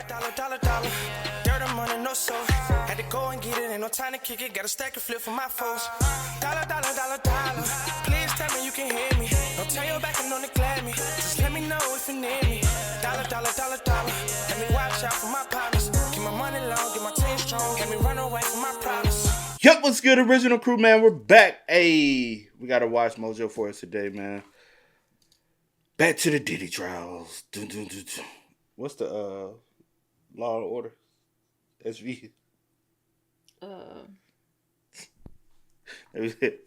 Dollar. Dirt and money, no soul. Had to go and get it, ain't no time to kick it. Got a stack of flip for my foes. Dollar. Please tell me you can hear me. Don't turn your back and don't neglect me. Just let me know if you need me. Dollar. Let me watch out for my partners. Keep my money long, get my team strong. Let me run away from my problems. Yup, what's good, original crew, man? We're back. Hey, we got to watch Mojo for us today, man. Back to the Diddy trials. Dun. What's the Law and Order? SV.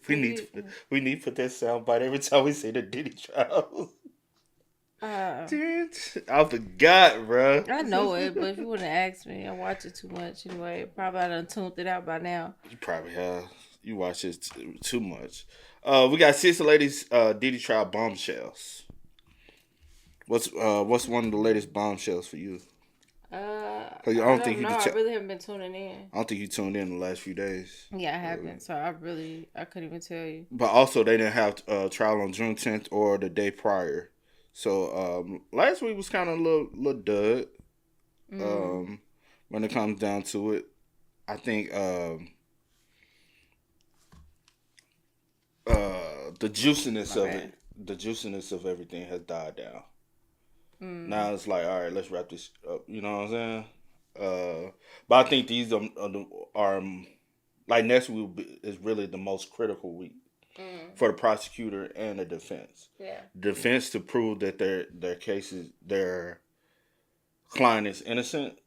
We need to put that soundbite every time we say the Diddy trials. I forgot, bro. I know it, but if you wouldn't ask me, I watch it too much anyway. Probably I done tuned it out by now. You probably have. You watch it too much. We got Sister Ladies Diddy trial bombshells. What's one of the latest bombshells for you? I I really haven't been tuning in. I don't think you tuned in the last few days. Yeah, I haven't. So I couldn't even tell you. But also, they didn't have trial on June 10th or the day prior. So last week was kind of a little dud. When it comes down to it, I think the juiciness of everything has died down. Now it's like, all right, let's wrap this up. You know what I'm saying? But I think these are like next week is really the most critical week for the prosecutor and the defense. Yeah. Defense to prove that their client is innocent,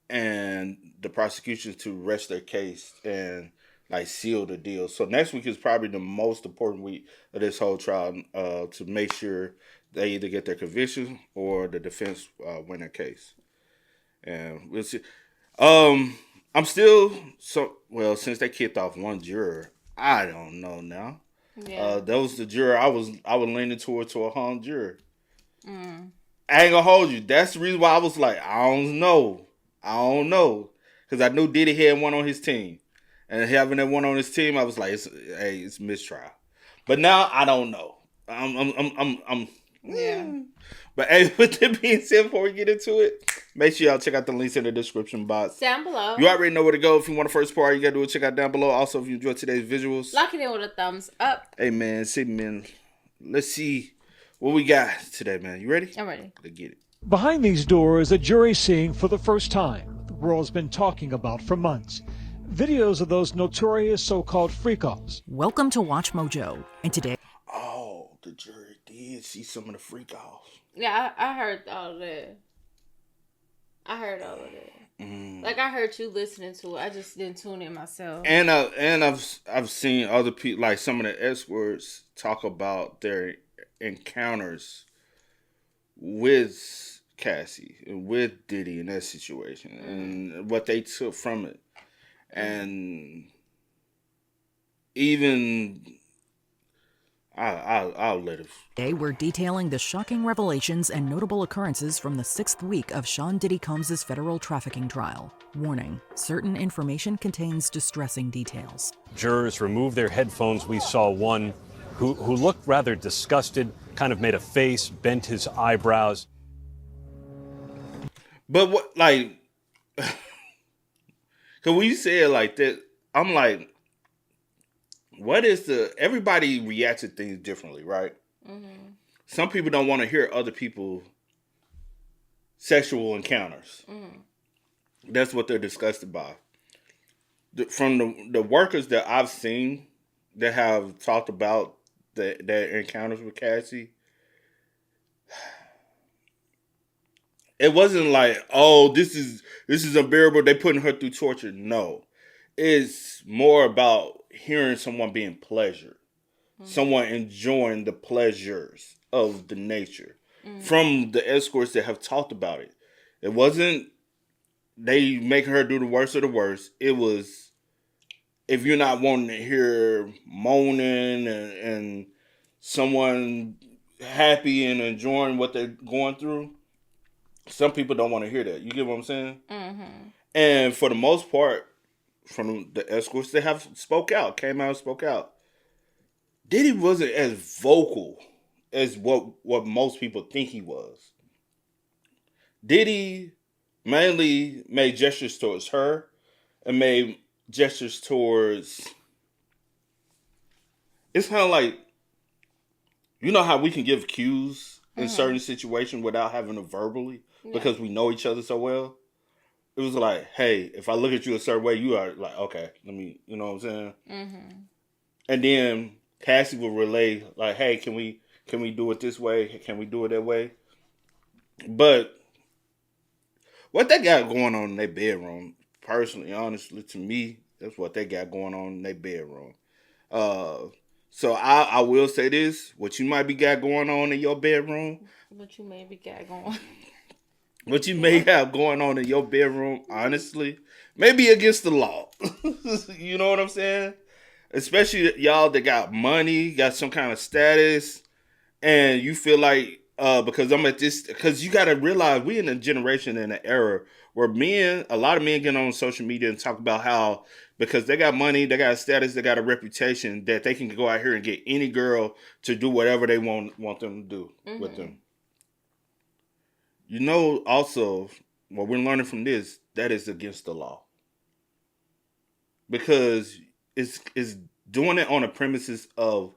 and the prosecution to rest their case and like seal the deal. So next week is probably the most important week of this whole trial to make sure they either get their conviction or the defense win their case. And we'll see. I'm still since they kicked off one juror, I don't know now. Yeah. That was the juror I was leaning toward to a hung juror. I ain't gonna hold you. That's the reason why I was like, I don't know. Because I knew Diddy had one on his team. And having that one on his team, I was like, it's mistrial. But now I don't know. Yeah. But hey, with that being said, before we get into it, make sure y'all check out the links in the description box. Down below. You already know where to go. If you want the first part, you got to do it. Check out down below. Also, if you enjoyed today's visuals, lock it in with a thumbs up. Hey, man. Let's see what we got today, man. You ready? I'm ready. Let's get it. Behind these doors, a jury seeing for the first time the world's been talking about for months. Videos of those notorious so-called freak-offs. Welcome to Watch Mojo, and today... Oh, the jury did see some of the freak-offs. Yeah, I heard all of that. Like, I heard you listening to it. I just didn't tune in myself. And I've seen other people, like some of the escorts, talk about their encounters with Cassie and with Diddy in that situation and what they took from it. And even I'll let it. Today we're detailing the shocking revelations and notable occurrences from the 6th week of Sean Diddy Combs' federal trafficking trial. Warning, certain information contains distressing details. Jurors removed their headphones. We saw one who looked rather disgusted, kind of made a face, bent his eyebrows. But what, like... Because when you say it like that, I'm like, what is everybody reacts to things differently, right? Mm-hmm. Some people don't want to hear other people's sexual encounters. Mm-hmm. That's what they're disgusted by. From the workers that I've seen that have talked about their encounters with Cassie, it wasn't like, oh, this is unbearable. They putting her through torture. No, it's more about hearing someone being pleasured, someone enjoying the pleasures of the nature from the escorts that have talked about it. It wasn't they making her do the worst of the worst. It was, if you're not wanting to hear moaning and someone happy and enjoying what they're going through, some people don't want to hear that. You get what I'm saying? Mm-hmm. And for the most part, from the escorts that have came out and spoke out, Diddy wasn't as vocal as what most people think he was. Diddy mainly made gestures towards her and made gestures towards. It's kind of like, you know how we can give cues in certain situations without having to verbally because we know each other so well. It was like, hey, if I look at you a certain way, you are like, okay, let me, you know what I'm saying? Mm-hmm. And then Cassie will relay, like, hey, can we do it this way? Can we do it that way? But what they got going on in their bedroom, personally, honestly, to me, that's what they got going on in their bedroom. So I will say this, what you might be got going on in your bedroom. What you maybe got going. What you may have going on in your bedroom, honestly, maybe against the law. You know what I'm saying? Especially y'all that got money, got some kind of status, and you feel like, because you got to realize we in a generation, in an era where a lot of men get on social media and talk about how, because they got money, they got a status, they got a reputation, that they can go out here and get any girl to do whatever they want them to do with them. You know, also, what we're learning from this, that is against the law. Because it's doing it on the premises of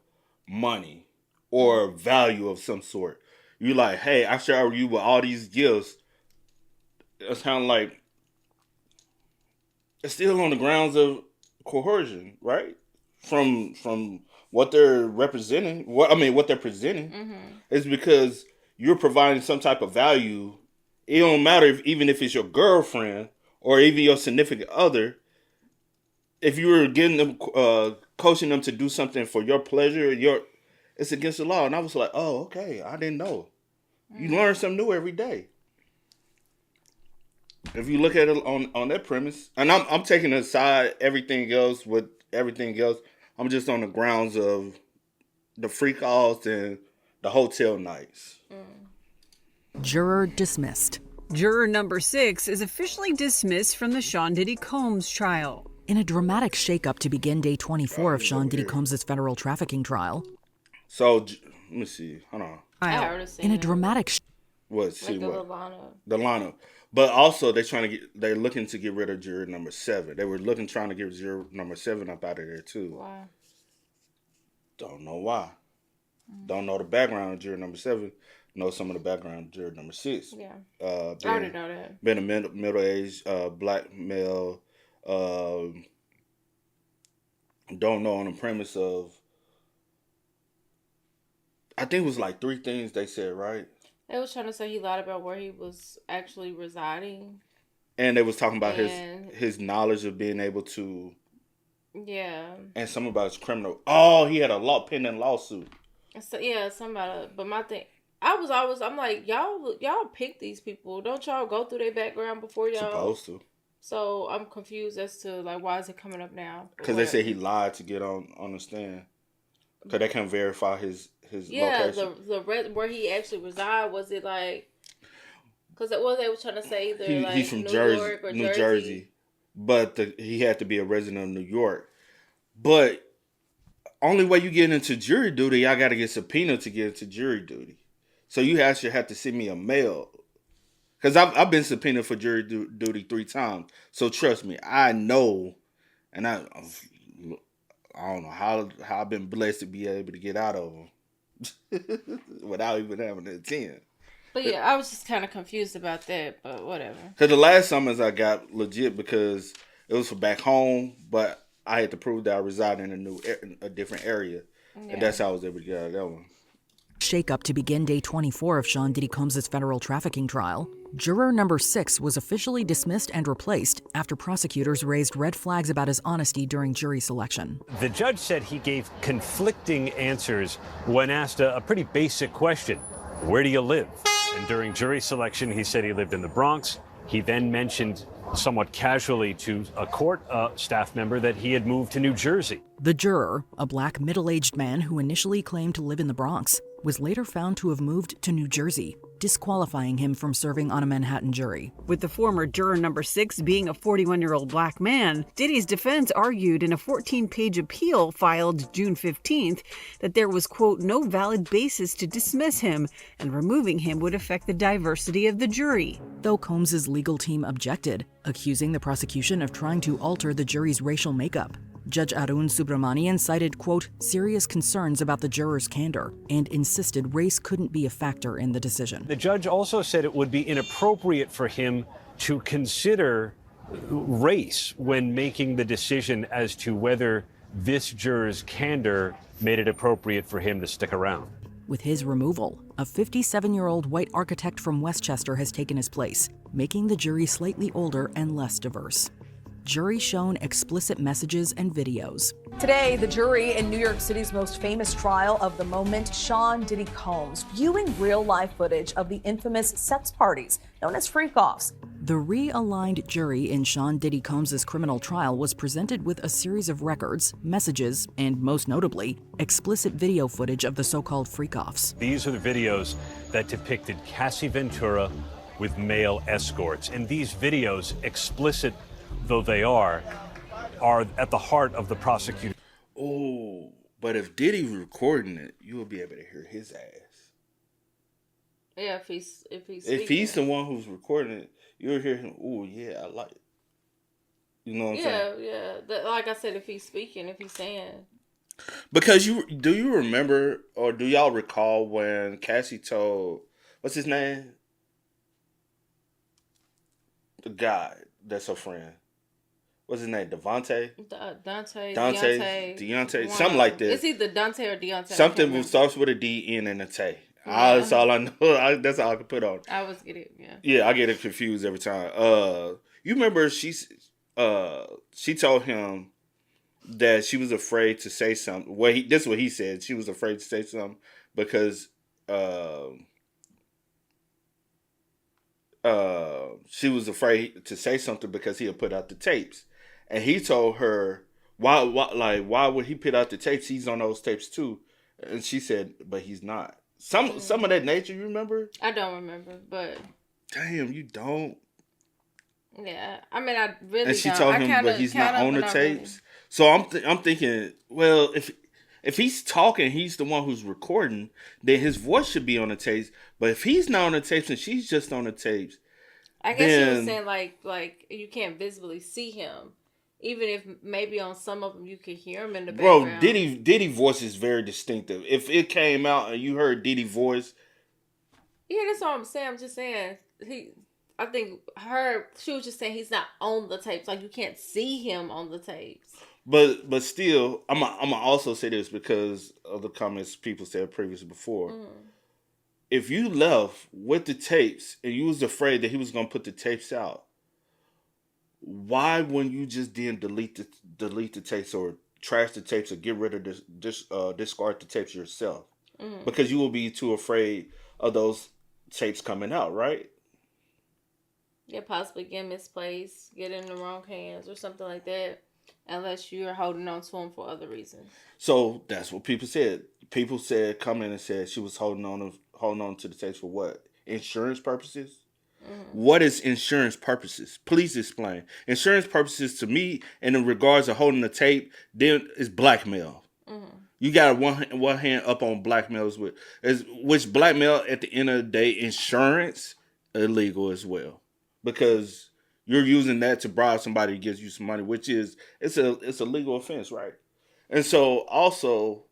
money or value of some sort. You like, hey, I shower you with all these gifts. It's kind of like, it's still on the grounds of coercion, right? From what they're representing, what they're presenting, is because you're providing some type of value. It don't matter even if it's your girlfriend or even your significant other. If you were getting them, coaching them to do something for your pleasure, it's against the law. And I was like, oh, okay, I didn't know. You learn something new every day. If you look at it on that premise, and I'm taking aside everything else with everything else, I'm just on the grounds of the free calls and the hotel nights. Juror dismissed. Juror number 6 is officially dismissed from the Sean Diddy Combs trial. In a dramatic shakeup to begin day 24 of Sean Diddy Combs' federal trafficking trial. So, let me see. Hold on. I heard it. In a dramatic The Lana. But also, they're looking to get rid of juror number 7. They were trying to get juror number 7 up out of there, too. Why? Don't know why. Don't know the background of juror number 7. Know some of the background of juror number 6. Yeah. I already know that. Been a middle-aged black male. Don't know on the premise of, I think it was like 3 things they said, right? They was trying to say he lied about where he was actually residing. And they was talking about his knowledge of being able to. Yeah. And something about his criminal. Oh, he had a pending lawsuit. So, yeah, somebody. But my thing, I'm like, y'all pick these people. Don't y'all go through their background before y'all? Supposed to. So I'm confused as to like why is it coming up now? Because they said he lied to get on the stand. Because they can't verify his location. Where he actually reside, was it like? Because it was, they were trying to say either he's from New Jersey, York or New Jersey, but he had to be a resident of New York. But only way you get into jury duty, I got to get subpoenaed to get into jury duty. So you actually have to send me a mail. Because I've been subpoenaed for jury duty 3 times. So trust me, I know, and I don't know how I've been blessed to be able to get out of them without even having to attend. But yeah, I was just kind of confused about that, but whatever. Because the last summons I got legit because it was for back home, but I had to prove that I reside in a different area. Yeah. And that's how I was able to get out of that one. Shake-up to begin day 24 of Sean Diddy Combs' federal trafficking trial. Juror number 6 was officially dismissed and replaced after prosecutors raised red flags about his honesty during jury selection. The judge said he gave conflicting answers when asked a pretty basic question: where do you live? And during jury selection, he said he lived in the Bronx. He then mentioned somewhat casually to a court staff member that he had moved to New Jersey. The juror, a black middle-aged man who initially claimed to live in the Bronx, was later found to have moved to New Jersey. disqualifying him from serving on a Manhattan jury. With the former juror number 6 being a 41-year-old black man, Diddy's defense argued in a 14-page appeal filed June 15th that there was, quote, no valid basis to dismiss him, and removing him would affect the diversity of the jury. Though Combs's legal team objected, accusing the prosecution of trying to alter the jury's racial makeup. Judge Arun Subramanian cited, quote, serious concerns about the jurors' candor and insisted race couldn't be a factor in the decision. The judge also said it would be inappropriate for him to consider race when making the decision as to whether this juror's candor made it appropriate for him to stick around. With his removal, a 57-year-old white architect from Westchester has taken his place, making the jury slightly older and less diverse. Jury shown explicit messages and videos. Today, the jury in New York City's most famous trial of the moment, Sean Diddy Combs, viewing real-life footage of the infamous sex parties known as freak-offs. The realigned jury in Sean Diddy Combs' criminal trial was presented with a series of records, messages, and most notably, explicit video footage of the so-called freak-offs. These are the videos that depicted Cassie Ventura with male escorts. And these videos, explicit though they are at the heart of the prosecution. Oh, but if Diddy recording it, you will be able to hear his ass. Yeah, if he's If he's the one who's recording it, you'll hear him. Oh yeah, I like it. You know what I'm saying? Yeah. Like I said, if he's speaking, if he's saying. Because do you remember or do y'all recall when Cassie told what's his name? The guy that's her friend. What's his name? Deontay, something like that. It's either Dante or Deontay. Something that starts with a D, N, and a T. Yeah. That's all I know. That's all I can put on. I always get it. Yeah. Yeah, I get it confused every time. You remember she told him that she was afraid to say something. This is what he said. She was afraid to say something because she was afraid to say something because he had put out the tapes. And he told her, why would he put out the tapes? He's on those tapes too. And she said, but he's not. Some of that nature, you remember? I don't remember, but damn, you don't. Yeah, I mean, I really. And she don't. told him, but he's not on the tapes. Really. So I'm thinking, well, if he's talking, he's the one who's recording, then his voice should be on the tapes. But if he's not on the tapes and she's just on the tapes, I guess she was saying like you can't visibly see him. Even if maybe on some of them you could hear him in the background. Bro, Diddy voice is very distinctive. If it came out and you heard Diddy voice. Yeah, that's all I'm saying. I'm just saying she was just saying he's not on the tapes. Like you can't see him on the tapes. But still, I'm also say this because of the comments people said previously before. Mm. If you left with the tapes and you was afraid that he was gonna put the tapes out, why wouldn't you just then delete the tapes or trash the tapes or get rid of discard the tapes yourself? Mm-hmm. Because you will be too afraid of those tapes coming out, right? Yeah, possibly get misplaced, get in the wrong hands or something like that, unless you're holding on to them for other reasons. So that's what people said. People come in and said she was holding on to the tapes for what? Insurance purposes? Mm-hmm. What is insurance purposes? Please explain. Insurance purposes to me, and in regards to holding the tape, then is blackmail. Mm-hmm. You got one hand up on blackmails which blackmail at the end of the day, insurance illegal as well, because you're using that to bribe somebody to give you some money, which is it's a legal offense, right? And so also,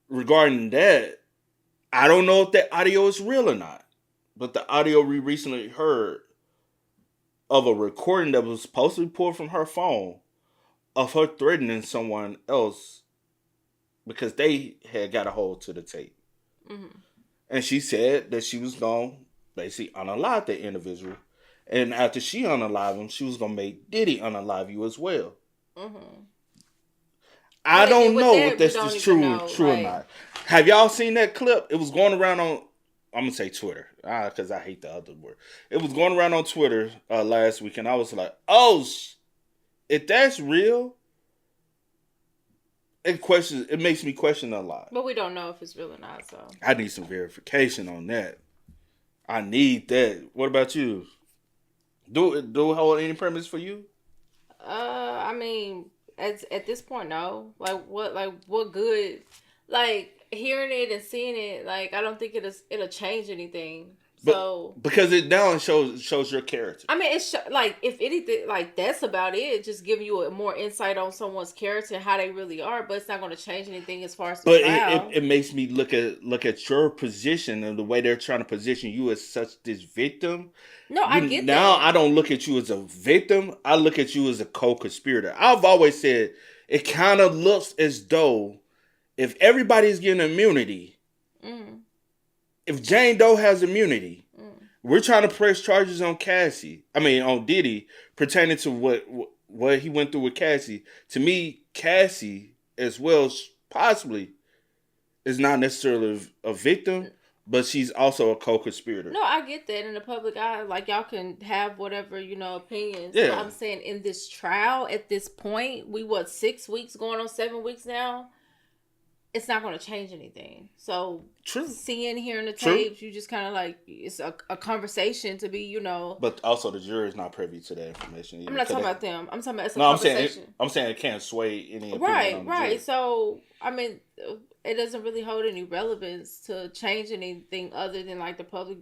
regarding that. I don't know if that audio is real or not, but the audio we recently heard of a recording that was supposed to be pulled from her phone of her threatening someone else because they had got a hold to the tape. Mm-hmm. And she said that she was going to basically unalive that individual. And after she unalived him, she was going to make Diddy unalive you as well. Mm-hmm. I don't know if this is true or not. Have y'all seen that clip? It was going around on, I'm going to say Twitter, because I hate the other word. It was going around on Twitter last week, and I was like, if that's real, It makes me question a lot. But we don't know if it's real or not, so. I need some verification on that. I need that. What about you? Do it hold any premise for you? I mean, at this point, no. What good? Like, hearing it and seeing it, like, I don't think it'll change anything. So because it now shows your character. I mean, it's like, if anything, like, that's about it. Just giving you a more insight on someone's character and how they really are, but it's not going to change anything as far as the trial. But it makes me look at your position and the way they're trying to position you as such this victim. No, I get now that. I don't look at you as a victim. I look at you as a co-conspirator. I've always said it kind of looks as though if everybody's getting immunity, if Jane Doe has immunity, we're trying to press charges on on Diddy, pertaining to what he went through with Cassie. To me, Cassie, as well, possibly, is not necessarily a victim, but she's also a co-conspirator. No, I get that. In the public eye, like, y'all can have whatever, opinions. Yeah. But I'm saying, in this trial, at this point, 6 weeks going on 7 weeks now, it's not going to change anything. So, True. Seeing, hearing the tapes, you just kind of like, it's a conversation to be, But also the jury is not privy to that information either. I'm not talking about them. I'm talking about it's a conversation. I'm saying it can't sway any opinion on the Right. jury. So, I mean, it doesn't really hold any relevance to change anything other than, like, the public,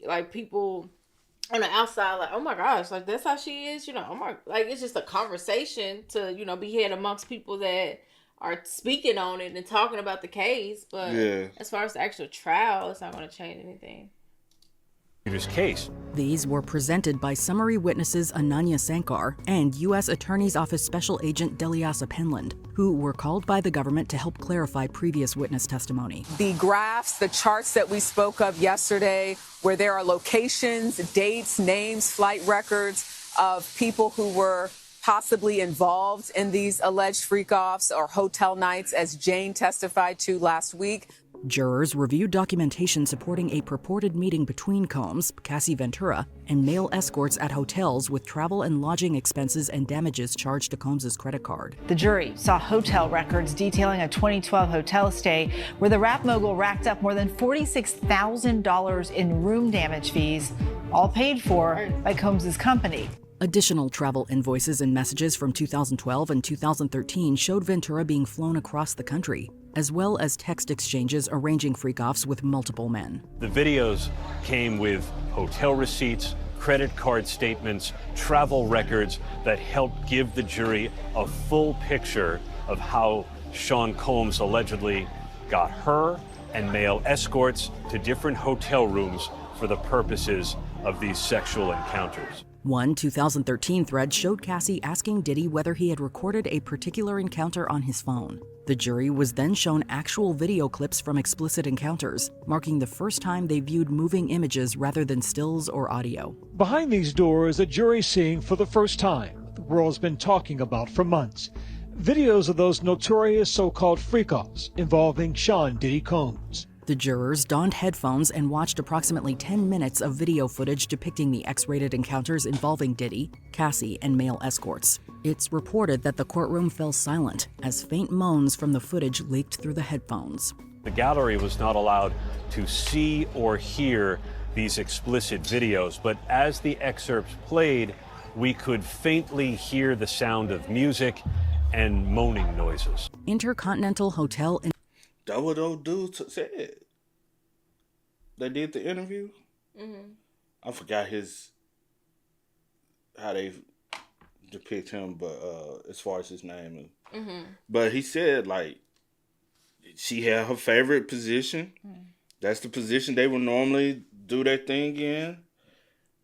like, people on the outside, like, oh my gosh, like, that's how she is, oh my, like, it's just a conversation to, be had amongst people that are speaking on it and talking about the case, but as far as the actual trial, it's not going to change anything. Case. These were presented by summary witnesses Ananya Sankar and U.S. Attorney's Office Special Agent Deliasa Penland, who were called by the government to help clarify previous witness testimony. The graphs, the charts that we spoke of yesterday, where there are locations, dates, names, flight records of people who were possibly involved in these alleged freak-offs or hotel nights, as Jane testified to last week. Jurors reviewed documentation supporting a purported meeting between Combs, Cassie Ventura, and male escorts at hotels with travel and lodging expenses and damages charged to Combs' credit card. The jury saw hotel records detailing a 2012 hotel stay where the rap mogul racked up more than $46,000 in room damage fees, all paid for by Combs' company. Additional travel invoices and messages from 2012 and 2013 showed Ventura being flown across the country, as well as text exchanges arranging freak-offs with multiple men. The videos came with hotel receipts, credit card statements, travel records that helped give the jury a full picture of how Sean Combs allegedly got her and male escorts to different hotel rooms for the purposes of these sexual encounters. One 2013 thread showed Cassie asking Diddy whether he had recorded a particular encounter on his phone. The jury was then shown actual video clips from explicit encounters, marking the first time they viewed moving images rather than stills or audio. Behind these doors, a jury seeing for the first time what the world's been talking about for months. Videos of those notorious so-called freak-offs involving Sean Diddy Combs. The jurors donned headphones and watched approximately 10 minutes of video footage depicting the X-rated encounters involving Diddy, Cassie, and male escorts. It's reported that the courtroom fell silent as faint moans from the footage leaked through the headphones. The gallery was not allowed to see or hear these explicit videos, but as the excerpts played, we could faintly hear the sound of music and moaning noises. Intercontinental Hotel in That what those dudes said. They did the interview. I forgot how they depict him, but as far as his name, but he said, like, she had her favorite position. That's the position they would normally do their thing in.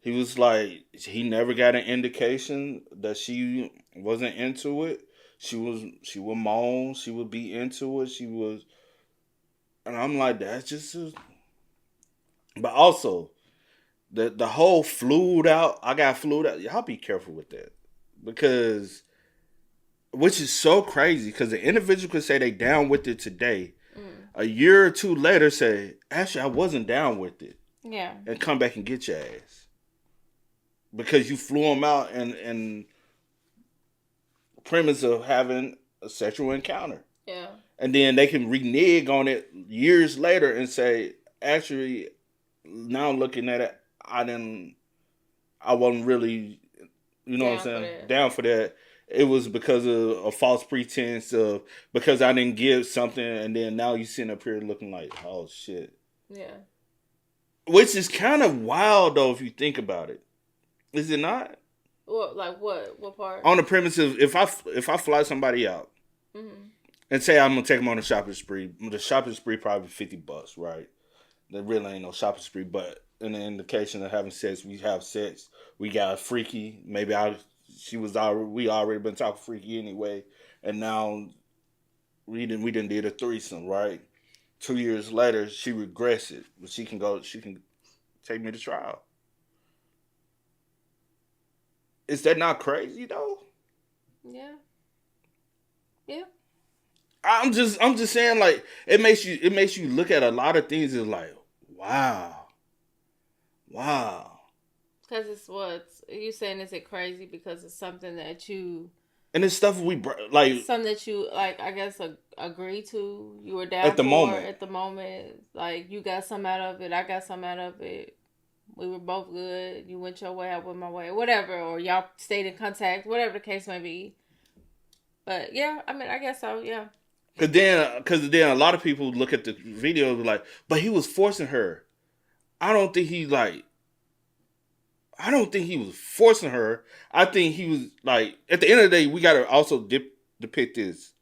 He was like, he never got an indication that she wasn't into it. She would moan. She would be into it. And I'm like, that's just but also, the whole flued out, I got flued out. Y'all be careful with that. Because, which is so crazy, because the individual could say they down with it today. A year or two later say, actually, I wasn't down with it. Yeah. And come back and get your ass. Because you flew them out and premise of having a sexual encounter. Yeah. And then they can renege on it years later and say, actually, now looking at it, I wasn't really, you know what I'm saying, down for that. It was because of a false pretense of, because I didn't give something, and then now you sitting up here looking like, oh shit. Yeah. Which is kind of wild though if you think about it. Is it not? What, like what? What part? On the premise of if I fly somebody out and say I'm gonna take them on a shopping spree, the shopping spree probably $50, right? There really ain't no shopping spree, but in the indication of having sex, we have sex. We got freaky. Maybe we already been talking freaky anyway, and now we didn't did a threesome, right? 2 years later, she regrets it, but she can take me to trial. Is that not crazy though? Yeah. Yeah. I'm just saying, like, it makes you look at a lot of things and like, wow. Because it's you saying, is it crazy because it's something that you, and it's stuff like, something that you like, I guess, agree to, you were down at the at the moment, like you got some out of it, I got some out of it. We were both good. You went your way, I went my way, whatever, or y'all stayed in contact, whatever the case may be. But yeah, I mean, I guess so. Yeah. Cause then a lot of people look at the video and be like, but he was forcing her. I don't think he was forcing her. I think he was like, at the end of the day, we gotta also depict this.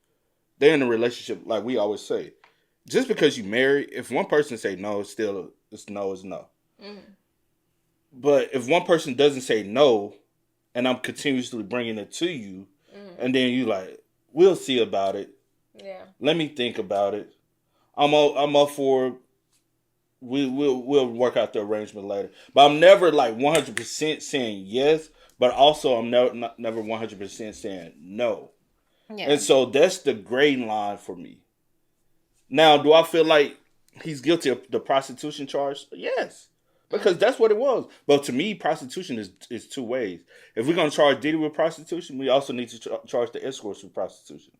They're in a relationship, like we always say. Just because you marry, if one person say no, it's no. Mm-hmm. But if one person doesn't say no, and I'm continuously bringing it to you, and then you like, we'll see about it. Yeah. Let me think about it. I'm up for. We'll work out the arrangement later. But I'm never like 100% saying yes, but also I'm never 100% saying no. Yeah. And so that's the gray line for me. Now, do I feel like he's guilty of the prostitution charge? Yes. Because that's what it was. But to me, prostitution is two ways. If we're going to charge Diddy with prostitution, we also need to charge the escorts with prostitution.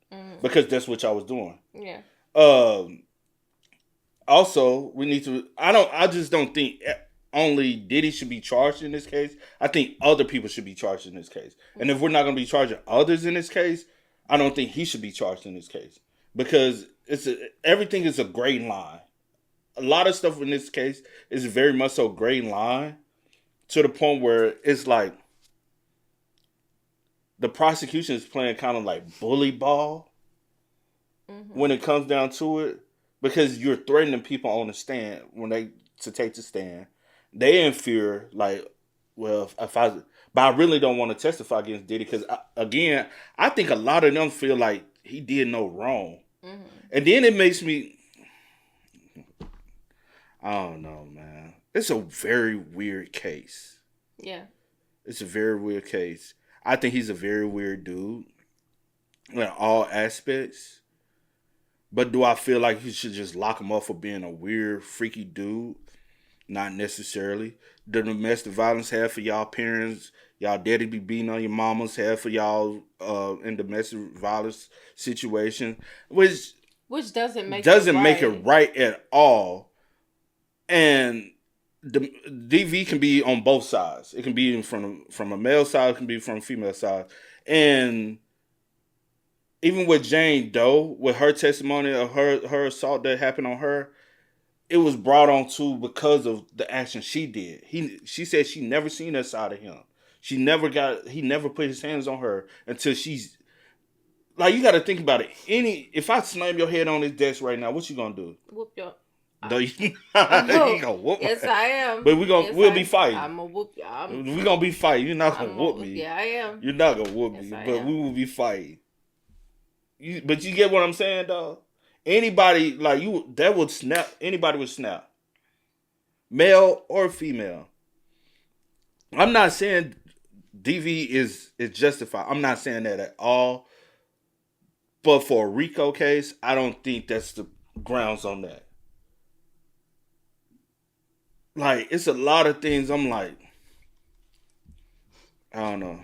Because that's what y'all was doing. Yeah. Also, we need to... I just don't think only Diddy should be charged in this case. I think other people should be charged in this case. And if we're not going to be charging others in this case, I don't think he should be charged in this case. Because everything is a gray line. A lot of stuff in this case is very much so gray line to the point where it's like the prosecution is playing kind of like bully ball when it comes down to it, because you're threatening people on the stand to take the stand. They in fear, like, well, but I really don't want to testify against Diddy because, again, I think a lot of them feel like he did no wrong. And then it makes me... I don't know, man. It's a very weird case. Yeah. It's a very weird case. I think he's a very weird dude in all aspects. But do I feel like you should just lock him up for being a weird, freaky dude? Not necessarily. The domestic violence have for y'all parents, y'all daddy be beating on your mamas, have for y'all in domestic violence situation, which doesn't make it right at all. And the DV can be on both sides. It can be from a male side, it can be from a female side. And even with Jane Doe, with her testimony of her assault that happened on her, it was brought on too because of the action she did. She said she never seen that side of him. He never put his hands on her until she's like, you got to think about it. If I slam your head on this desk right now, what you gonna do? Whoop your. No, you gonna whoop. Yes, I am. But we'll be fighting. I'm gonna whoop you. We're gonna be fighting. You're not gonna whoop me. Yeah, I am. You're not gonna whoop me, but we will be fighting. But you get what I'm saying, dog? Anybody like you that would snap. Anybody would snap. Male or female. I'm not saying DV is justified. I'm not saying that at all. But for a RICO case, I don't think that's the grounds on that. Like, it's a lot of things I'm like, I don't know.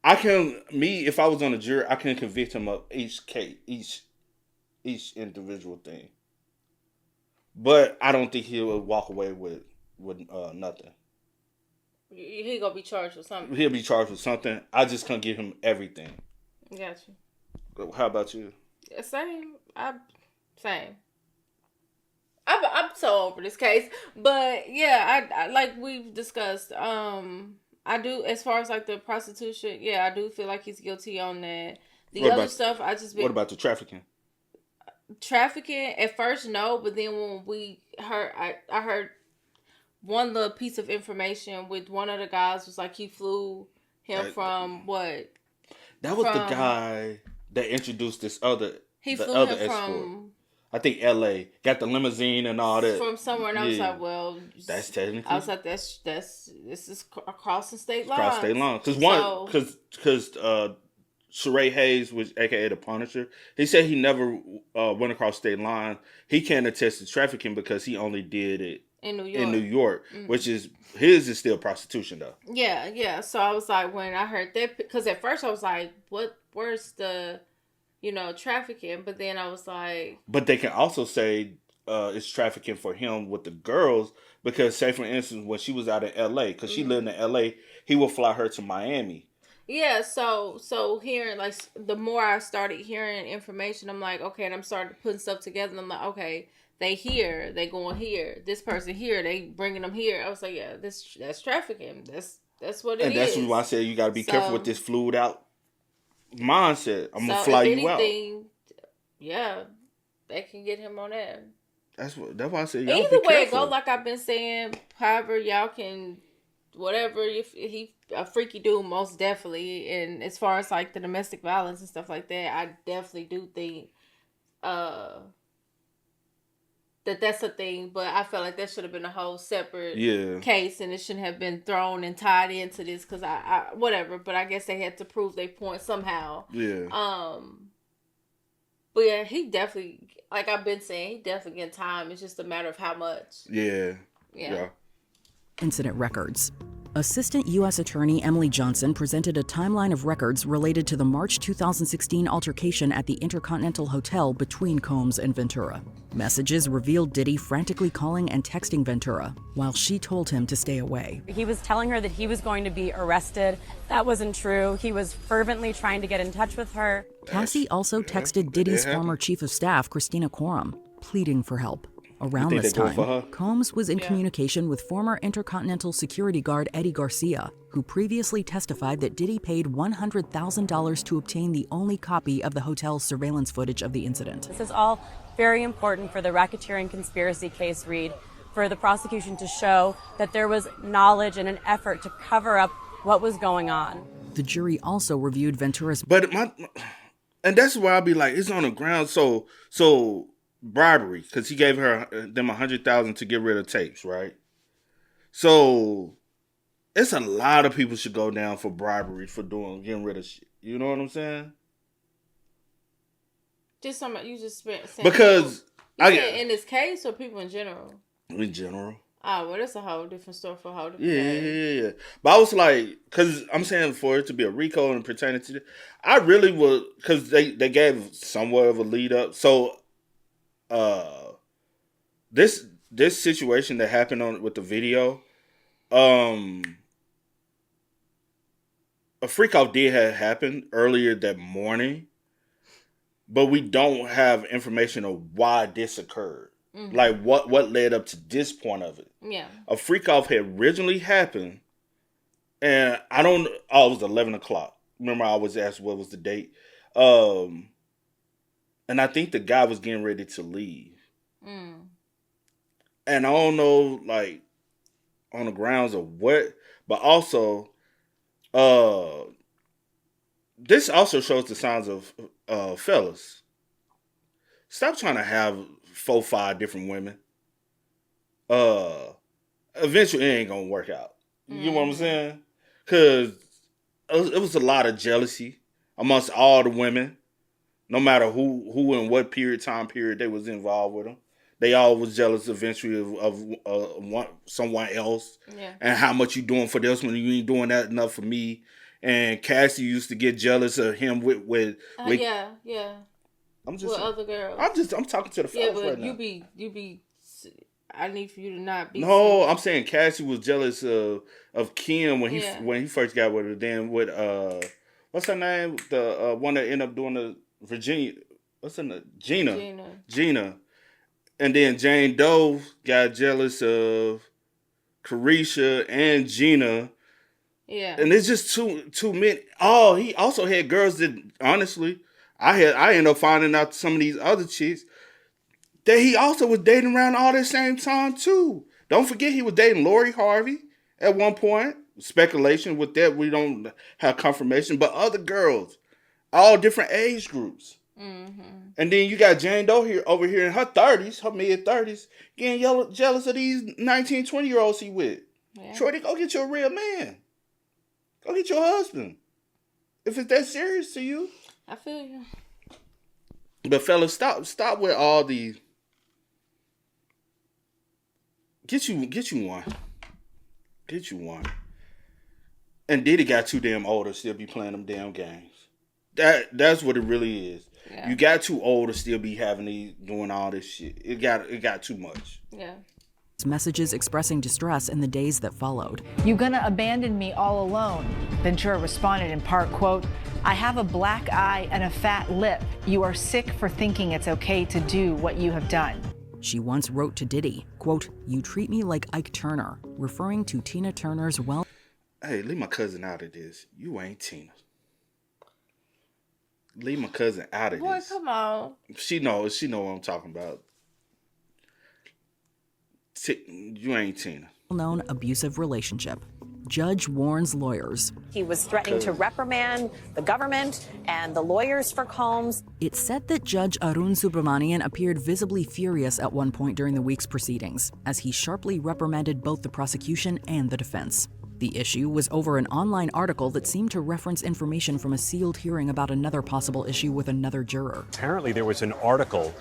if I was on a jury, I can convict him of each case, each individual thing. But I don't think he would walk away with nothing. He gonna be charged with something. He'll be charged with something. I just can't give him everything. Got you. How about you? Same. Same. I'm so over this case, but yeah, I like we've discussed. I do, as far as like the prostitution. Yeah, I do feel like he's guilty on that. Stuff, I just been. What about the trafficking? Trafficking at first, no, but then when we heard, I heard one little piece of information with one of the guys was like he flew him from what? That was the guy that introduced this other. He flew him escort. from. I think L.A. got the limousine and all that from somewhere, and I was like, well, that's technically. I was like, this is crossing state lines. Cross state lines, because Sheree Hayes, which AKA the Punisher, he said he never went across state line. He can't attest to trafficking because he only did it in New York. Mm-hmm. Which is his is still prostitution though. Yeah. So I was like, when I heard that, because at first I was like, where's the, trafficking? But then I was like, but they can also say it's trafficking for him with the girls because, say for instance, when she was out in L.A., because she lived in L.A., he would fly her to Miami. Yeah, so hearing, like, the more I started hearing information, I'm like, okay, and I'm starting putting stuff together, and I'm like, okay, they here, they going here, this person here, they bringing them here. I was like, yeah, that's trafficking. That's what it is. And that's why I said you got to be careful with this flued out mindset. I'm gonna fly you out. Yeah, they can get him on that. That's why I said either way it go, like I've been saying, however y'all can, whatever, if he a freaky dude, most definitely. And as far as like the domestic violence and stuff like that, I definitely do think that's a thing, but I felt like that should have been a whole separate case, and it shouldn't have been thrown and tied into this, because I whatever, but I guess they had to prove their point somehow. But yeah, he definitely, like I've been saying, he definitely getting time. It's just a matter of how much. Yeah. Incident records. Assistant U.S. Attorney Emily Johnson presented a timeline of records related to the March 2016 altercation at the Intercontinental Hotel between Combs and Ventura. Messages revealed Diddy frantically calling and texting Ventura while she told him to stay away. He was telling her that he was going to be arrested. That wasn't true. He was fervently trying to get in touch with her. Cassie also texted Diddy's former chief of staff, Christina Coram, pleading for help. Around this time, Combs was in communication with former Intercontinental security guard Eddie Garcia, who previously testified that Diddy paid $100,000 to obtain the only copy of the hotel's surveillance footage of the incident. This is all very important for the racketeering conspiracy case, Reed, for the prosecution to show that there was knowledge and an effort to cover up what was going on. The jury also reviewed Ventura's... And that's why I'll be like, it's on the ground, so bribery, because he gave them $100,000 to get rid of tapes, right? So it's a lot of people should go down for bribery for getting rid of shit. You know what I'm saying? Just something you just spent because in this case, or people in general. In general. Oh, well, that's a whole different story for a whole different day. Yeah. But I was like, because I'm saying for it to be a RICO and pertaining to, I really would, because they gave somewhat of a lead up. So this situation that happened with the video, a freak off did have happened earlier that morning, but we don't have information of why this occurred. Mm-hmm. Like what led up to this point of it. Yeah. A freak off had originally happened, and it was 11 o'clock. Remember, I was asked what was the date. And I think the guy was getting ready to leave. Mm. And I don't know, like, on the grounds of what, but also, this also shows the signs of, fellas. Stop trying to have 4-5 different women. Eventually it ain't gonna work out. You know what I'm saying? Because it was a lot of jealousy amongst all the women. No matter who and what time period they was involved with them, they all was jealous eventually of someone else, and how much you doing for this when you ain't doing that enough for me, and Cassie used to get jealous of him with yeah. I'm just with other girls. I'm talking to the fellas right now. you be. I need for you to not be. No, I'm saying Cassie was jealous of Kim when he first got with her. Then with what's her name? The one that ended up doing the Virginia. What's her name? Gina. And then Jane Doe got jealous of Carisha and Gina. Yeah. And it's just too many. Oh, he also had girls that honestly, I ended up finding out some of these other chicks that he also was dating around all the same time too. Don't forget he was dating Lori Harvey at one point. Speculation with that, we don't have confirmation, but other girls, all different age groups. Mm-hmm. And then you got Jane Doe over here in her 30s, her mid-30s, getting jealous of these 19, 20-year-olds he with. Yeah. Shorty, go get you a real man. Go get your husband. If it's that serious to you. I feel you. But fellas, stop with all the... Get you one. Get you one. And Diddy got too damn old to still be playing them damn games. That's what it really is. Yeah. You got too old to still be doing all this shit. It got too much. Yeah. Messages expressing distress in the days that followed. You gonna abandon me all alone? Ventura responded in part, quote, I have a black eye and a fat lip. You are sick for thinking it's okay to do what you have done. She once wrote to Diddy, quote, you treat me like Ike Turner, referring to Tina Turner's Hey, leave my cousin out of this. You ain't Tina. Leave my cousin out of this. Boy, come on. She knows what I'm talking about. You ain't Tina. Known abusive relationship. Judge warns lawyers. He was threatening to reprimand the government and the lawyers for Combs. It's said that Judge Arun Subramanian appeared visibly furious at one point during the week's proceedings, as he sharply reprimanded both the prosecution and the defense. The issue was over an online article that seemed to reference information from a sealed hearing about another possible issue with another juror. Apparently there was an article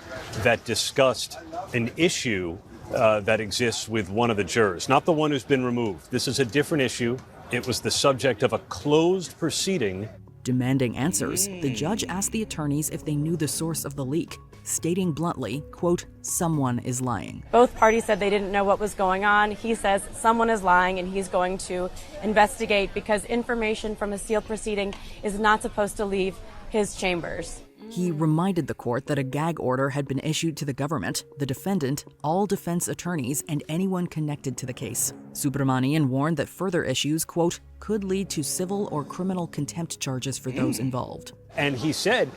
that discussed an issue that exists with one of the jurors, not the one who's been removed. This is a different issue. It was the subject of a closed proceeding. Demanding answers, the judge asked the attorneys if they knew the source of the leak, stating bluntly, quote, someone is lying. Both parties said they didn't know what was going on. He says someone is lying and he's going to investigate because information from a sealed proceeding is not supposed to leave his chambers. He reminded the court that a gag order had been issued to the government, the defendant, all defense attorneys, and anyone connected to the case. Subramanian warned that further issues, quote, could lead to civil or criminal contempt charges for those involved. And he said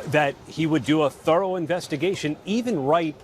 that he would do a thorough investigation, even write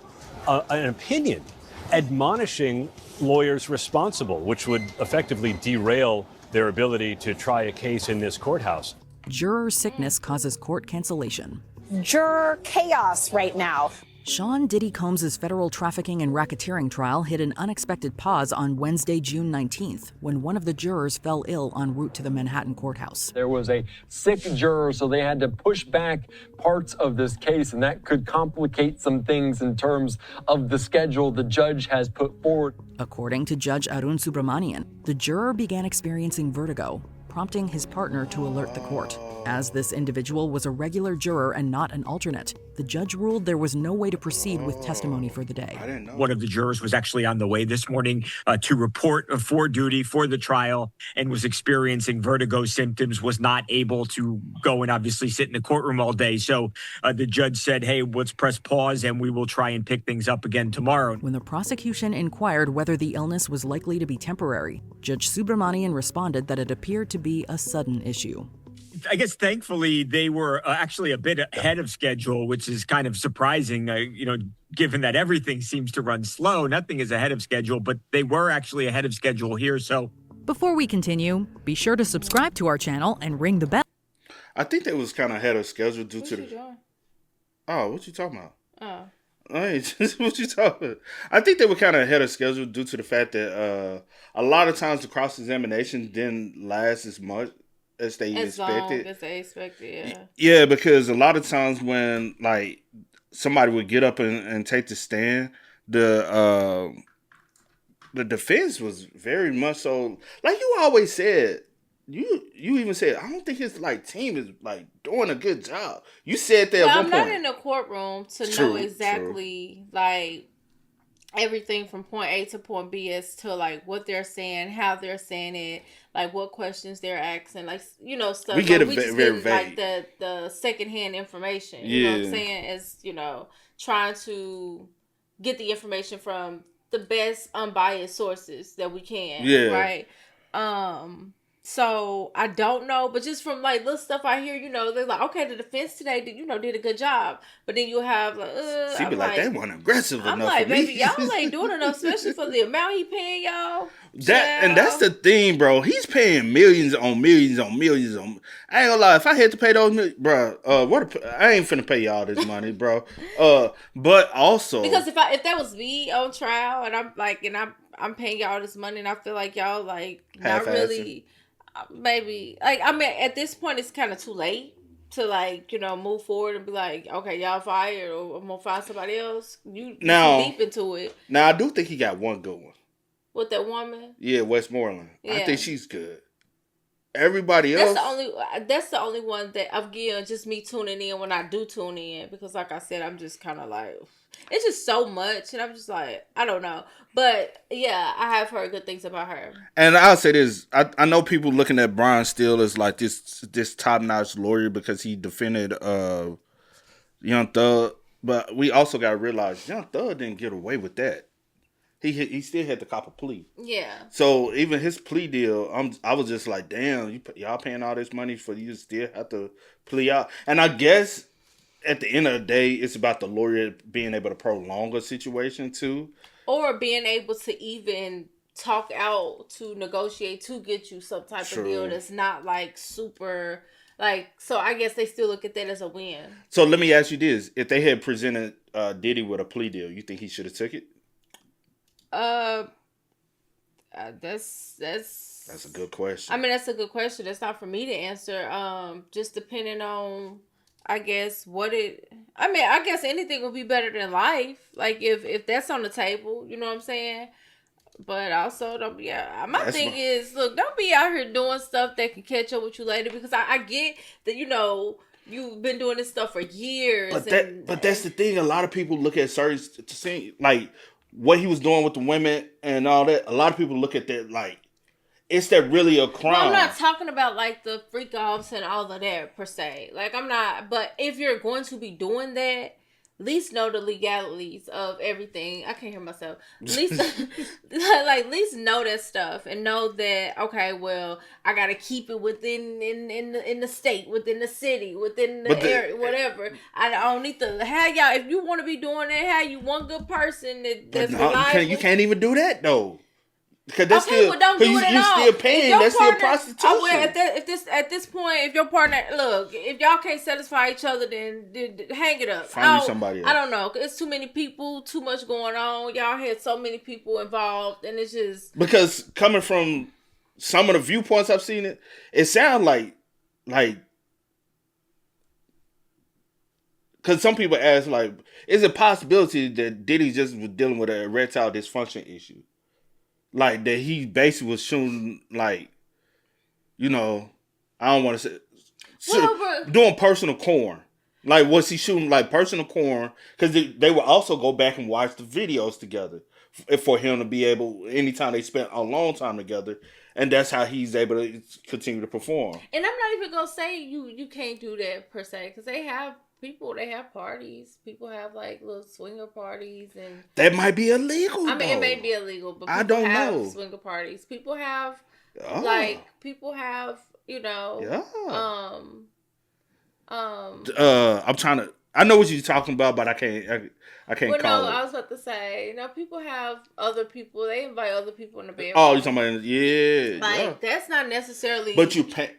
an opinion admonishing lawyers responsible, which would effectively derail their ability to try a case in this courthouse. Juror sickness causes court cancellation. Juror chaos right now. Sean Diddy Combs' federal trafficking and racketeering trial hit an unexpected pause on Wednesday, June 19th, when one of the jurors fell ill en route to the Manhattan courthouse. There was a sick juror, so they had to push back parts of this case, and that could complicate some things in terms of the schedule the judge has put forward. According to Judge Arun Subramanian, the juror began experiencing vertigo, prompting his partner to alert the court. As this individual was a regular juror and not an alternate, the judge ruled there was no way to proceed with testimony for the day. One of the jurors was actually on the way this morning to report for duty for the trial and was experiencing vertigo symptoms, was not able to go and obviously sit in the courtroom all day. So the judge said, hey, let's press pause and we will try and pick things up again tomorrow. When the prosecution inquired whether the illness was likely to be temporary, Judge Subramanian responded that it appeared to be a sudden issue. I guess thankfully they were actually a bit ahead of schedule, which is kind of surprising, given that everything seems to run slow. Nothing is ahead of schedule, but they were actually ahead of schedule here. So before we continue, be sure to subscribe to our channel and ring the bell. I think they was kind of ahead of schedule due to the... Doing? Oh, what you talking about? Oh. Hey, what you talking about? I think they were kind of ahead of schedule due to the fact that a lot of times the cross-examination didn't last as much as they expected. As they expected, yeah. Yeah, because a lot of times when like somebody would get up and take the stand, the defense was very much so, like you always said, you even said, I don't think his like team is like doing a good job. You said that at one I'm point. not in the courtroom to know exactly like everything from point A to point B as to like what they're saying, how they're saying it, like what questions they're asking, like stuff. We get like, it we just very get, vague. like the secondhand information. You know what I'm saying? Is trying to get the information from the best unbiased sources that we can. Yeah. Right. So I don't know, but just from like little stuff I hear, they're like, okay, the defense today did a good job, but then you have like, she be like, they weren't aggressive I'm enough like, for me. baby, y'all ain't doing enough, especially for the amount he paying y'all. And that's the thing, bro. He's paying millions on millions on millions on. I ain't gonna lie. If I had to pay those, bro, I ain't finna pay y'all this money, bro. But also because if that was me on trial and I'm like, and I'm paying y'all this money and I feel like y'all like not really. Maybe like I mean at this point it's kind of too late to like move forward and be like, okay, y'all fired or I'm gonna find somebody else. You too deep into it. Now I do think he got one good one with that woman. Yeah, Westmoreland. Yeah. I think she's good. Everybody else. That's the only one that again just me tuning in when I do tune in because like I said I'm just kind of like it's just so much and I'm just like I don't know. But yeah, I have heard good things about her. And I'll say this: I know people looking at Brian Steele as like this top notch lawyer because he defended Young Thug, but we also got to realize Young Thug didn't get away with that. He still had to cop a plea. Yeah. So even his plea deal, I was just like, damn, y'all paying all this money for you to still have to plea out. And I guess at the end of the day, it's about the lawyer being able to prolong a situation too. Or being able to even talk out to negotiate to get you some type of deal that's not like super like. So I guess they still look at that as a win. So let me ask you this: if they had presented Diddy with a plea deal, you think he should have took it? That's a good question. I mean, that's a good question. That's not for me to answer. Just depending on. I guess I guess anything would be better than life. Like if that's on the table, you know what I'm saying? But also don't be my thing is look, don't be out here doing stuff that can catch up with you later because I get that you've been doing this stuff for years. But that's the thing. A lot of people look at certain things like what he was doing with the women and all that. A lot of people look at that like is that really a crime? No, I'm not talking about like the freak offs and all of that per se. Like I'm not. But if you're going to be doing that, at least know the legalities of everything. I can't hear myself. At least at least know that stuff and know that okay, well, I gotta keep it within in the state, within the city, within the area, whatever. I don't need to have y'all. If you want to be doing that, have you one good person that's reliable. You can't even do that though. Okay, well, don't do it at all. Still paying. That's still prostitution. At this point, if your partner, look, if y'all can't satisfy each other, then hang it up. Find somebody else. I don't know. It's too many people, too much going on. Y'all had so many people involved, and it's just because coming from some of the viewpoints I've seen it sounds like because some people ask like, is it a possibility that Diddy just was dealing with an erectile dysfunction issue? Like that he basically was shooting like, I don't want to say doing personal porn. Like was he shooting like personal porn? Because they would also go back and watch the videos together for him to be able anytime they spent a long time together, and that's how he's able to continue to perform. And I'm not even gonna say you can't do that per se because they have. They have parties. People have like little swinger parties, and that might be illegal. I mean, it may be illegal, but I don't know. Swinger parties. People have I'm trying to. I know what you're talking about, but I can't. I can't call it. I was about to say, people have other people. They invite other people in the bedroom. Oh, you're talking about that's not necessarily. But you pay.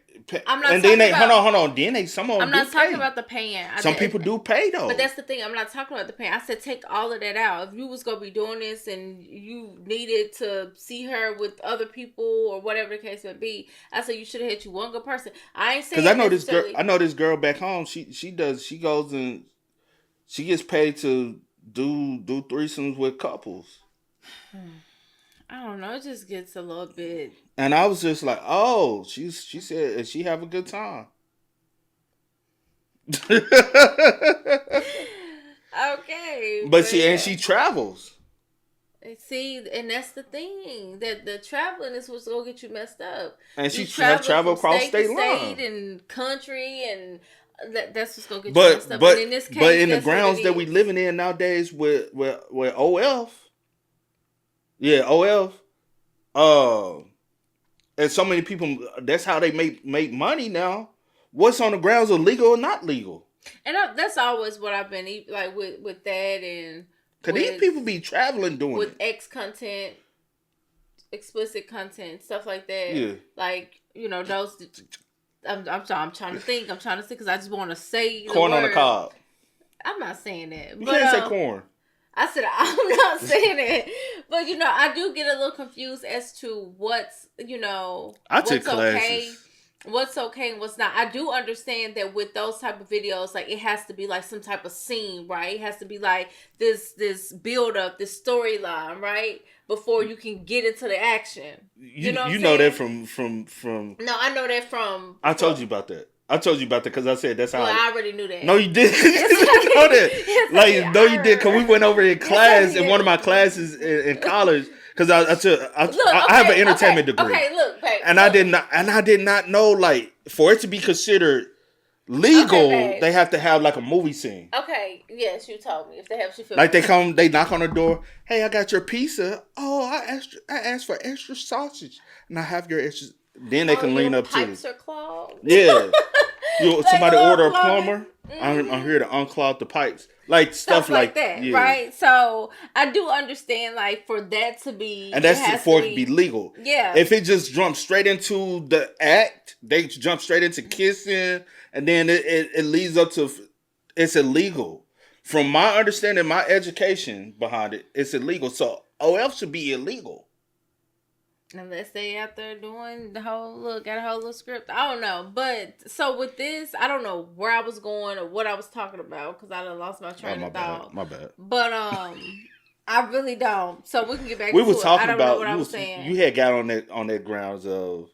I'm not and talking then about, hold on. Then some of them. I'm not talking about the paying. Some people do pay though. But that's the thing. I'm not talking about the paying. I said take all of that out. If you was gonna be doing this and you needed to see her with other people or whatever the case may be, I said you should have hit you one good person. I ain't saying because I know this girl back home. She goes and she gets paid to do threesomes with couples. I don't know. It just gets a little bit. And I was just like, oh, she said she have a good time. Okay. But she travels. See, and that's the thing, that the traveling is what's gonna get you messed up. And she travel across state line and country, and that's what's gonna get you messed up. But in this case, but in the grounds that we living in nowadays with OF, and so many people, that's how they make money now. What's on the grounds of legal or not legal? And that's always what I've been like with that, and because these people be traveling doing with it. X content, explicit content, stuff like that. Yeah. Like, those. I'm trying to think. I'm trying to think because I just want to say corn on the cob. I'm not saying that. You can't say corn. I said I'm not saying it, but I do get a little confused as to what's I took classes. What's okay and what's not. I do understand that with those type of videos, like, it has to be like some type of scene, right? It has to be like this build up, this storyline, right? Before you can get into the action. You know that from No, I know that from I told you about that. because I said that's how. Well, I already knew that. No, you did. You didn't know that. No, you did. Because we went over in class in one of my classes in college. Because I have an entertainment degree. Okay, look, babe. And I did not know, like, for it to be considered legal, they have to have like a movie scene. Okay, yes, you told me if they have you like they knock on the door. Hey, I got your pizza. Oh, I asked for extra sausage, and I have your extra. Then they can lean up to. Pipes are clogged. Yeah, somebody order a plumber. I'm here to unclog the pipes. Like stuff like that, yeah. Right? So I do understand, like, for that to be, and that's for it to be legal. Yeah. If it just jumps straight into the act, they jump straight into kissing, and then it leads up to it's illegal. From my understanding, my education behind it, it's illegal. So OF should be illegal. Unless they out there doing got a whole little script. I don't know. But so with this, I don't know where I was going or what I was talking about because I done lost my train of thought. My bad. But I really don't. So we can get back we to were it. talking I don't about know what I was saying. You had got on that grounds of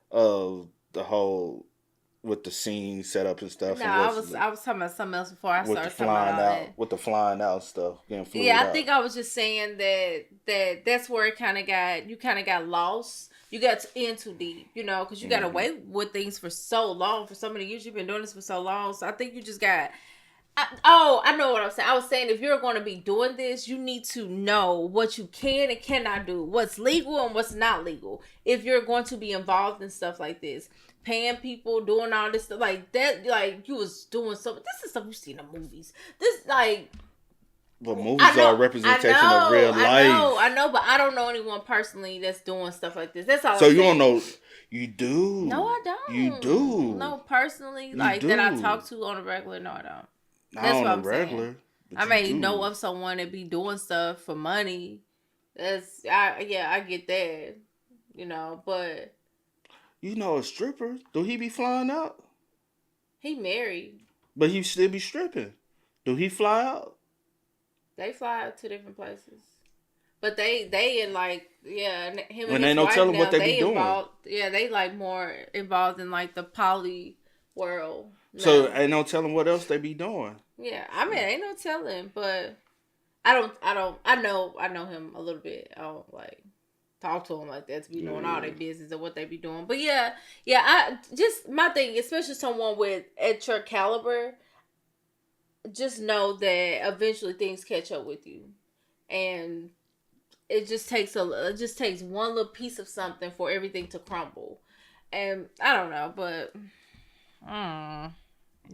the whole with the scene set up and stuff. No, I was talking about something else before I started talking about all that. With the flying out stuff. Yeah, I think I was just saying that's where it kind of got lost. You got in too deep, because you got away with things for so long. For so many years, you've been doing this for so long. So I think you just got. I know what I'm saying. I was saying if you're going to be doing this, you need to know what you can and cannot do, what's legal and what's not legal. If you're going to be involved in stuff like this, paying people, doing all this stuff like that, like you was doing something. This is stuff you see in the movies. This like. But movies are a representation of real life. I know, but I don't know anyone personally that's doing stuff like this. That's all. So you don't know. You do. No, I don't. You do. No, personally, that I talk to on a regular. No, I don't. That's what I'm saying. I may know of someone that be doing stuff for money. I get that. But a stripper, do he be flying out? He married. But he still be stripping. Do he fly out? They fly out to different places. But they in like, him and when his ain't no wife telling now, what they be involved, doing. Yeah, they like more involved in like the poly world. So ain't no telling what else they be doing. Yeah, I mean, ain't no telling, but I know him a little bit. I don't like talk to him like that to be knowing all their business and what they be doing. But my thing, especially someone at your caliber, just know that eventually things catch up with you, and it just takes one little piece of something for everything to crumble. And I don't know, but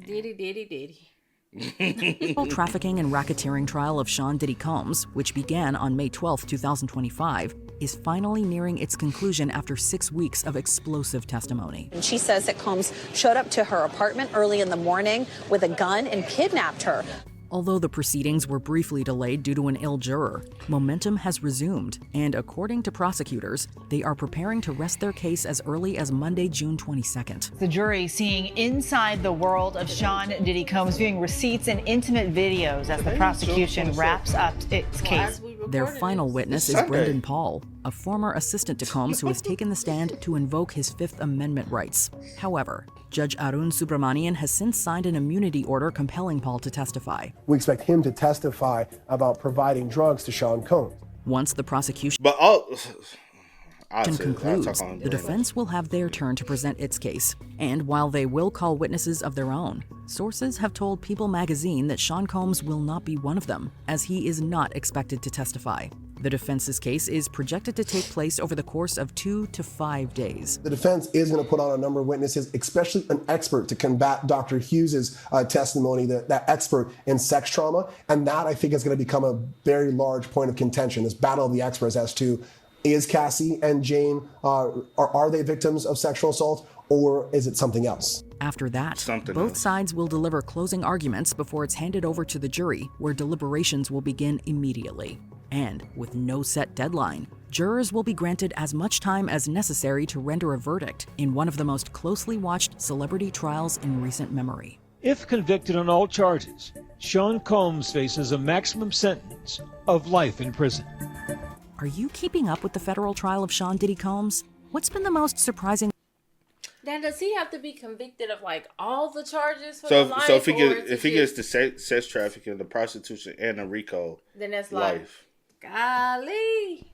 Diddy. The trafficking and racketeering trial of Sean Diddy Combs, which began on May 12, 2025, is finally nearing its conclusion after 6 weeks of explosive testimony. And she says that Combs showed up to her apartment early in the morning with a gun and kidnapped her. Although the proceedings were briefly delayed due to an ill juror, momentum has resumed, and according to prosecutors, they are preparing to rest their case as early as Monday, June 22nd. The jury seeing inside the world of Sean Diddy Combs, viewing receipts and intimate videos as the prosecution wraps up its case. Their final witness is Brendan Paul, a former assistant to Combs who has taken the stand to invoke his Fifth Amendment rights. However, Judge Arun Subramanian has since signed an immunity order compelling Paul to testify. We expect him to testify about providing drugs to Sean Combs. Once the prosecution concludes, the defense will have their turn to present its case. And while they will call witnesses of their own, sources have told People magazine that Sean Combs will not be one of them, as he is not expected to testify. The defense's case is projected to take place over the course of 2 to 5 days. The defense is going to put on a number of witnesses, especially an expert to combat Dr. Hughes's testimony, that expert in sex trauma. And that, I think, is going to become a very large point of contention, this battle of the experts as to, is Cassie and Jane, are they victims of sexual assault, or is it something else? After that, both sides will deliver closing arguments before it's handed over to the jury, where deliberations will begin immediately. And with no set deadline, jurors will be granted as much time as necessary to render a verdict in one of the most closely watched celebrity trials in recent memory. If convicted on all charges, Sean Combs faces a maximum sentence of life in prison. Are you keeping up with the federal trial of Sean Diddy Combs? What's been the most surprising? Now, does he have to be convicted of like all the charges for So, the life? so if he gets the sex trafficking, the prostitution, and the RICO, then that's life. Golly,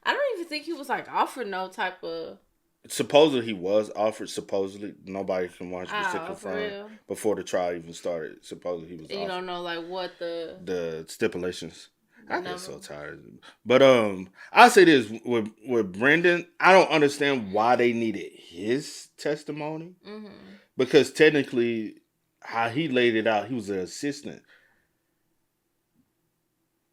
I don't even think he was like offered no type of. Supposedly he was offered. Supposedly nobody can 100% confirm before the trial even started. Supposedly he was. You don't know like what the stipulations. I get so tired. But I'll say this with Brendan, I don't understand why they needed his testimony. Mm-hmm. Because technically, how he laid it out, he was an assistant.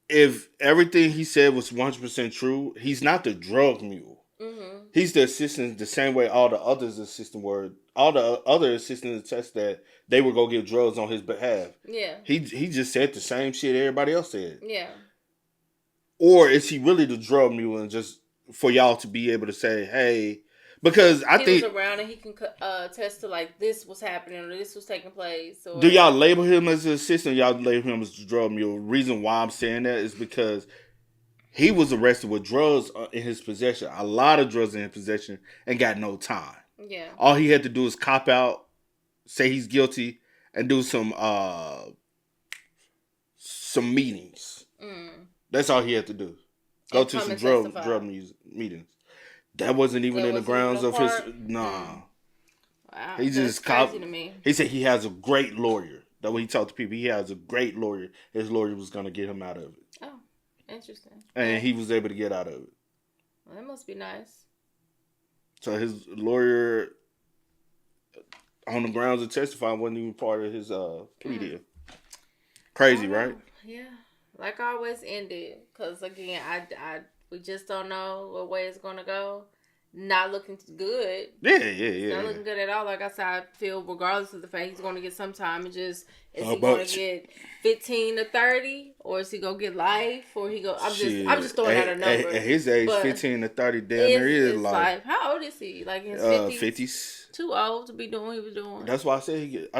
If everything he said was 100% true, he's not the drug mule. Mm-hmm. He's the assistant the same way all the others assistant were. All the other assistants attest that they would go get drugs on his behalf. Yeah. He just said the same shit everybody else said. Yeah. Or is he really the drug mule and just for y'all to be able to say, hey, because I think he was around and he can attest to like this was happening or this was taking place. Or... Do y'all label him as an assistant? Y'all label him as the drug mule. Reason why I'm saying that is because he was arrested with drugs in his possession, a lot of drugs in his possession, and got no time. Yeah. All he had to do is cop out, say he's guilty, and do some meetings. Mm. That's all he had to do. Go to some drug meetings. That wasn't even in the grounds of his. Nah. Wow. He just crazy to me. He said he has a great lawyer. That way he talked to people. He has a great lawyer. His lawyer was going to get him out of it. Oh, interesting. And he was able to get out of it. Well, that must be nice. So his lawyer, on the grounds of testifying, wasn't even part of his plea deal. Crazy, right? Yeah. Like I always ended, because again, we just don't know what way it's gonna go. Not looking good. Yeah. Not looking good at all. Like I said, I feel regardless of the fact he's gonna get some time, and just is he gonna get 15 to 30, or is he gonna get life, or he go? I'm just throwing out a number. At his age, 15 to 30, damn near is life. How old is he? Like in his 50s. Too old to be doing what he was doing. That's why I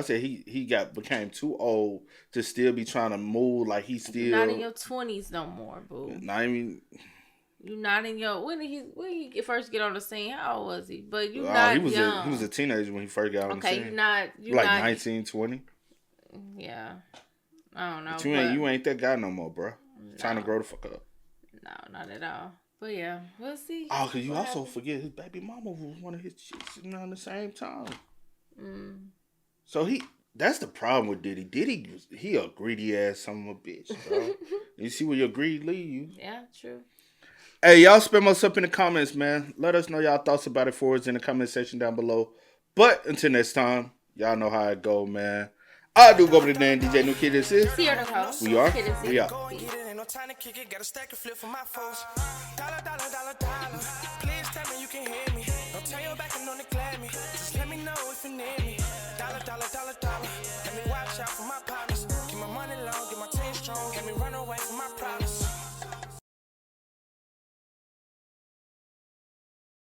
said he became too old to still be trying to move like he's still. You're not in your 20s no more, boo. Not even. You're not in your when did he first get on the scene? How old was he? But you not young. He was a teenager when he first got on the scene. Okay, you're like not 19, 20. Yeah, I don't know. But you ain't that guy no more, bro. No. Time to grow the fuck up. No, not at all. But yeah, we'll see. Oh, cause you also forget his baby mama was one of his chicks around the same time. Mm. So that's the problem with Diddy. Diddy, he a greedy ass son of a bitch, bro. You see where your greed lead you. Yeah, true. Hey, y'all spam us up in the comments, man. Let us know y'all thoughts about it for us in the comment section down below. But until next time, y'all know how it go, man. I do go over the name DJ New Kid. This is. We are. We are. No time to kick it, got a stack of flip for my folks. Dollar, please tell me you can hear